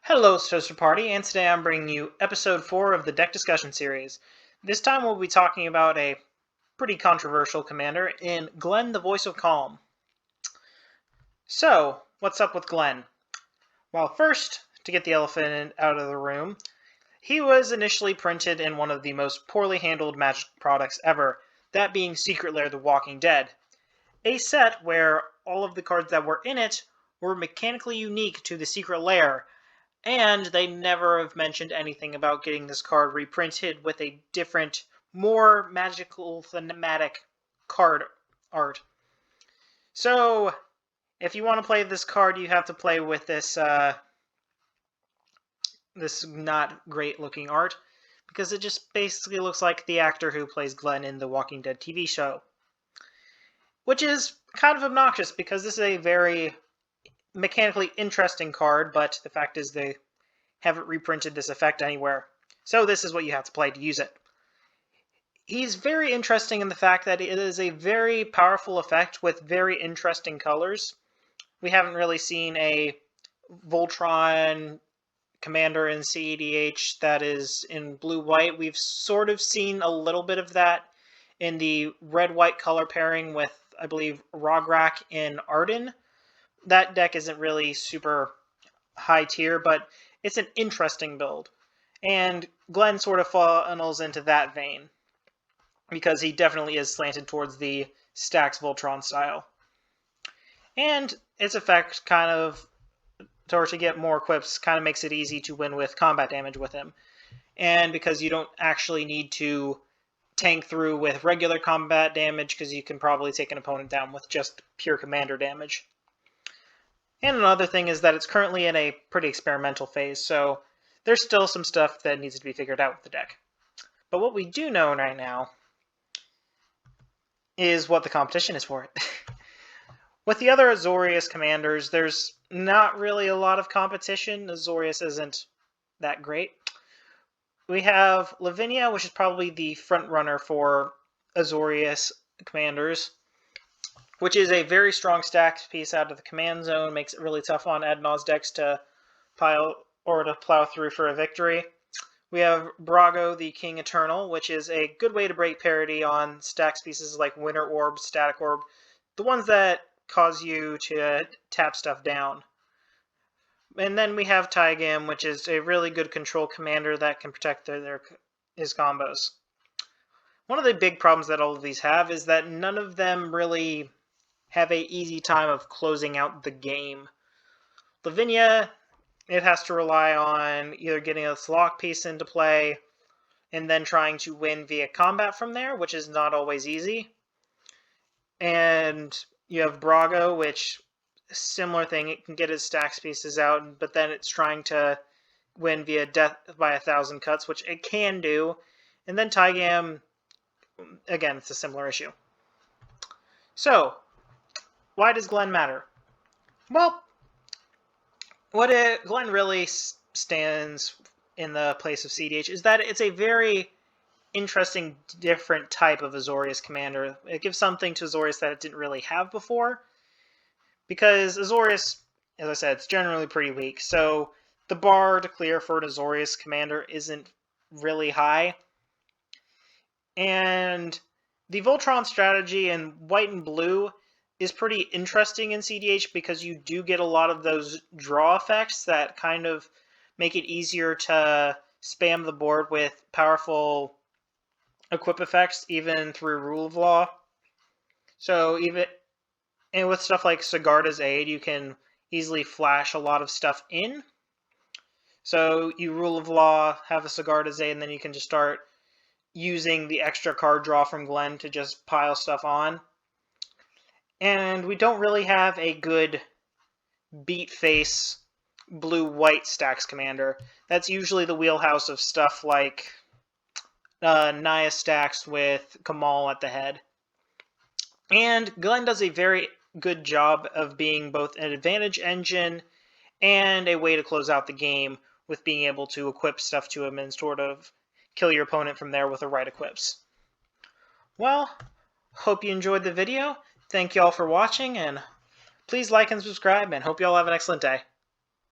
Hello, Sister Party, and today I'm bringing you episode 4 of the deck discussion series. This time we'll be talking about a pretty controversial commander in Glenn, the Voice of Calm. So, what's up with Glenn? Well, first, to get the elephant out of the room, he was initially printed in one of the most poorly handled Magic products ever, that being Secret Lair: The Walking Dead. A set where all of the cards that were in it were mechanically unique to the Secret Lair, and they never have mentioned anything about getting this card reprinted with a different, more magical thematic card art. So, if you want to play this card, you have to play with this this not great looking art, because it just basically looks like the actor who plays Glenn in the Walking Dead TV show. Which is kind of obnoxious, because this is a very mechanically interesting card, but the fact is they haven't reprinted this effect anywhere. So this is what you have to play to use it. He's very interesting in the fact that it is a very powerful effect with very interesting colors. We haven't really seen a Voltron commander in CEDH that is in blue-white. We've sort of seen a little bit of that in the red-white color pairing with, I believe, Rograk in Arden. That deck isn't really super high tier, but it's an interesting build. And Glenn sort of funnels into that vein, because he definitely is slanted towards the Stax Voltron style. And its effect kind of, or to get more equips, kind of makes it easy to win with combat damage with him. And because you don't actually need to tank through with regular combat damage, because you can probably take an opponent down with just pure commander damage. And another thing is that it's currently in a pretty experimental phase, so there's still some stuff that needs to be figured out with the deck. But what we do know right now is what the competition is for it. With the other Azorius commanders, there's not really a lot of competition. Azorius isn't that great. We have Lavinia, which is probably the front runner for Azorius commanders, which is a very strong stack piece out of the command zone, makes it really tough on Adnaz decks to pile or to plow through for a victory. We have Brago, the King Eternal, which is a good way to break parity on stacks pieces like Winter Orb, Static Orb, the ones that cause you to tap stuff down. And then we have Taigam, which is a really good control commander that can protect his combos. One of the big problems that all of these have is that none of them really have a easy time of closing out the game. Lavinia, it has to rely on either getting a lock piece into play and then trying to win via combat from there, which is not always easy. And you have Brago, which similar thing, it can get its stacks pieces out, but then it's trying to win via death by 1,000 cuts, which it can do. And then Taigam, again, it's a similar issue. So, why does Glenn matter? Well, Glenn really stands in the place of CDH is that it's a very interesting, different type of Azorius commander. It gives something to Azorius that it didn't really have before, because Azorius, as I said, it's generally pretty weak, so the bar to clear for an Azorius commander isn't really high. And the Voltron strategy in white and blue is pretty interesting in CDH, because you do get a lot of those draw effects that kind of make it easier to spam the board with powerful equip effects, even through Rule of Law. So and with stuff like Sigarda's Aid, you can easily flash a lot of stuff in. So you Rule of Law, have a Sigarda's Aid, and then you can just start using the extra card draw from Glenn to just pile stuff on. And we don't really have a good beat face blue-white stacks commander. That's usually the wheelhouse of stuff like Naya stacks with Kamal at the head. And Glenn does a very good job of being both an advantage engine and a way to close out the game, with being able to equip stuff to him and sort of kill your opponent from there with the right equips. Well, hope you enjoyed the video. Thank you all for watching, and please like and subscribe, and hope you all have an excellent day.